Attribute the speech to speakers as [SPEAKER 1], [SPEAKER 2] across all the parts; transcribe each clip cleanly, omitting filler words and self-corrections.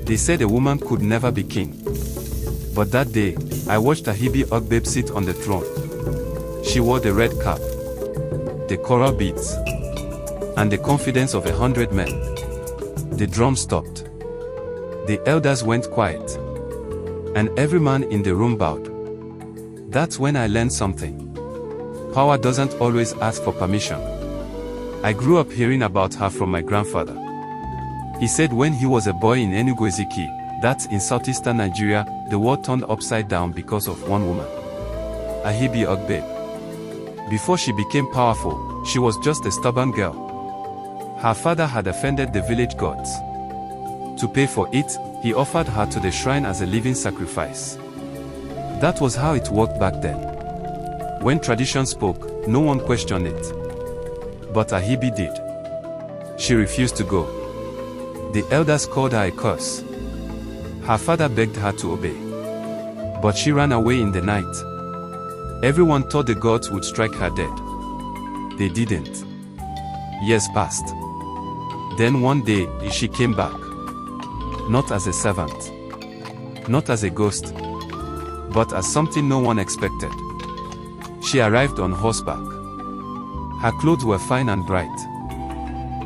[SPEAKER 1] They said a woman could never be king. But that day, I watched Ahebi Ugbabe sit on the throne. She wore the red cap, the coral beads, and the confidence of 100 men. The drum stopped. The elders went quiet. And every man in the room bowed. That's when I learned something. Power doesn't always ask for permission. I grew up hearing about her from my grandfather. He said when he was a boy in Enugu-Ezike, that's in southeastern Nigeria, the world turned upside down because of one woman. Ahebi Ugbabe. Before she became powerful, she was just a stubborn girl. Her father had offended the village gods. To pay for it, he offered her to the shrine as a living sacrifice. That was how it worked back then. When tradition spoke, no one questioned it. But Ahebi did. She refused to go. The elders called her a curse. Her father begged her to obey. But she ran away in the night. Everyone thought the gods would strike her dead. They didn't. Years passed. Then one day, she came back. Not as a servant. Not as a ghost. But as something no one expected. She arrived on horseback. Her clothes were fine and bright.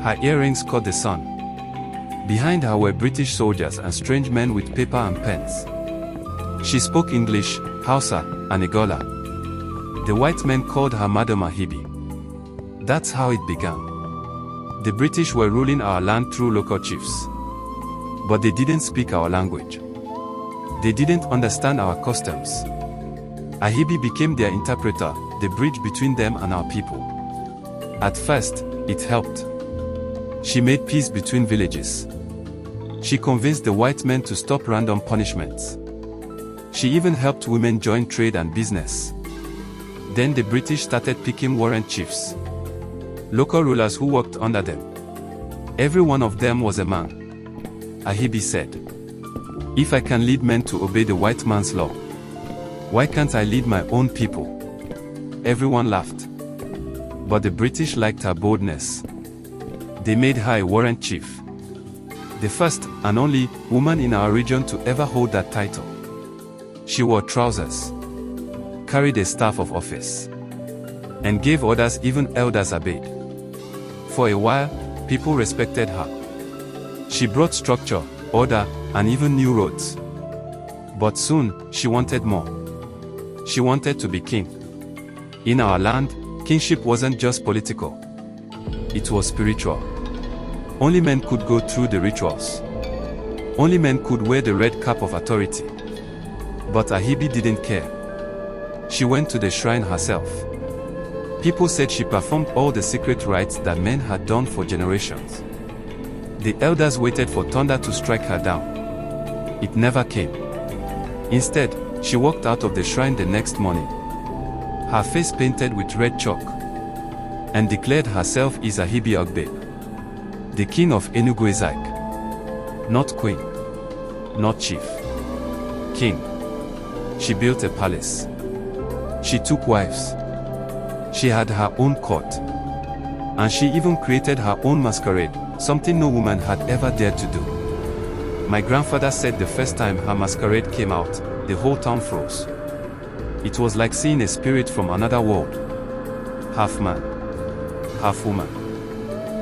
[SPEAKER 1] Her earrings caught the sun. Behind her were British soldiers and strange men with paper and pens. She spoke English, Hausa, and Igola. The white men called her Madam Ahebi. That's how it began. The British were ruling our land through local chiefs. But they didn't speak our language. They didn't understand our customs. Ahebi became their interpreter, the bridge between them and our people. At first, it helped. She made peace between villages. She convinced the white men to stop random punishments. She even helped women join trade and business. Then the British started picking warrant chiefs. Local rulers who worked under them. Every one of them was a man. Ahebi said, "If I can lead men to obey the white man's law, why can't I lead my own people?" Everyone laughed. But the British liked her boldness. They made her a warrant chief. The first and only woman in our region to ever hold that title. She wore trousers, carried a staff of office, and gave orders even elders obeyed. For a while, people respected her. She brought structure, order, and even new roads. But soon, she wanted more. She wanted to be king. In our land, kingship wasn't just political. It was spiritual. Only men could go through the rituals. Only men could wear the red cap of authority. But Ahebi didn't care. She went to the shrine herself. People said she performed all the secret rites that men had done for generations. The elders waited for thunder to strike her down. It never came. Instead, she walked out of the shrine the next morning, her face painted with red chalk, and declared herself is Ahebi Ugbabe, the king of Enugu-Ezike. Not queen, not chief. King. She built a palace. She took wives. She had her own court. And she even created her own masquerade, something no woman had ever dared to do. My grandfather said the first time her masquerade came out, the whole town froze. It was like seeing a spirit from another world. Half man, half woman.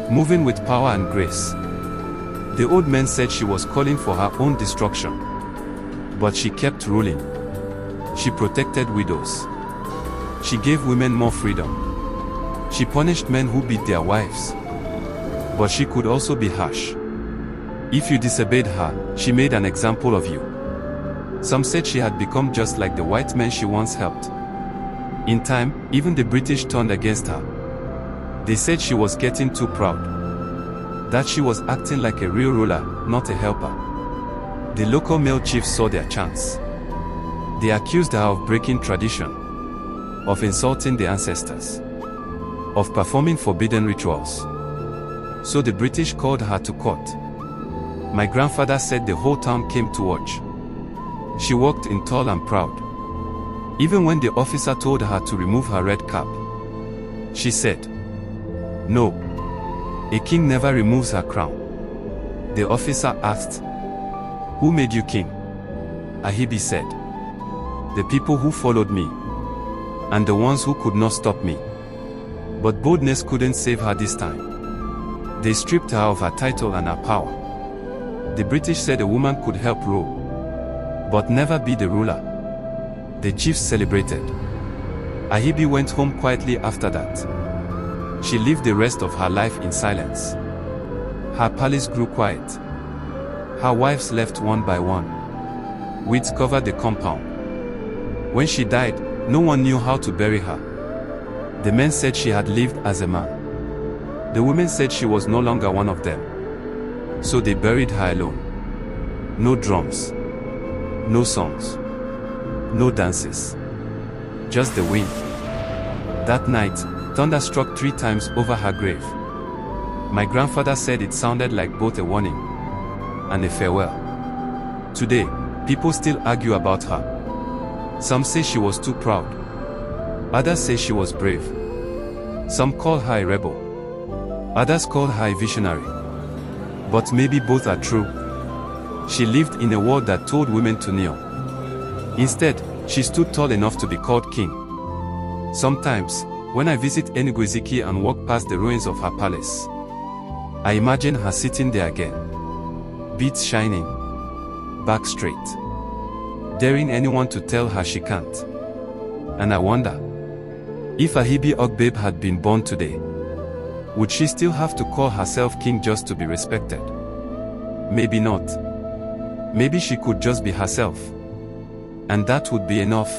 [SPEAKER 1] Moving with power and grace. The old men said she was calling for her own destruction. But she kept ruling. She protected widows. She gave women more freedom. She punished men who beat their wives. But she could also be harsh. If you disobeyed her, she made an example of you. Some said she had become just like the white men she once helped. In time, even the British turned against her. They said she was getting too proud. That she was acting like a real ruler, not a helper. The local male chiefs saw their chance. They accused her of breaking tradition, of insulting the ancestors, of performing forbidden rituals. So the British called her to court. My grandfather said the whole town came to watch. She walked in tall and proud. Even when the officer told her to remove her red cap, she said, "No, a king never removes her crown." The officer asked, Who made you king? Ahebi said. The people who followed me, and the ones who could not stop me. But boldness couldn't save her this time. They stripped her of her title and her power. The British said a woman could help rule, but never be the ruler. The chiefs celebrated. Ahebi went home quietly after that. She lived the rest of her life in silence. Her palace grew quiet. Her wives left one by one. Weeds covered the compound. When she died, no one knew how to bury her. The men said she had lived as a man. The women said she was no longer one of them. So they buried her alone. No drums. No songs. No dances. Just the wind. That night, thunder struck 3 times over her grave. My grandfather said it sounded like both a warning and a farewell. Today, people still argue about her. Some say she was too proud. Others say she was brave. Some call her a rebel. Others call her a visionary. But maybe both are true. She lived in a world that told women to kneel. Instead, she stood tall enough to be called king. Sometimes, when I visit Enugu-Ezike and walk past the ruins of her palace, I imagine her sitting there again. Beads shining. Back straight. Daring anyone to tell her she can't. And I wonder, if Ahebi Ugbabe had been born today, would she still have to call herself king just to be respected? Maybe not. Maybe she could just be herself. And that would be enough.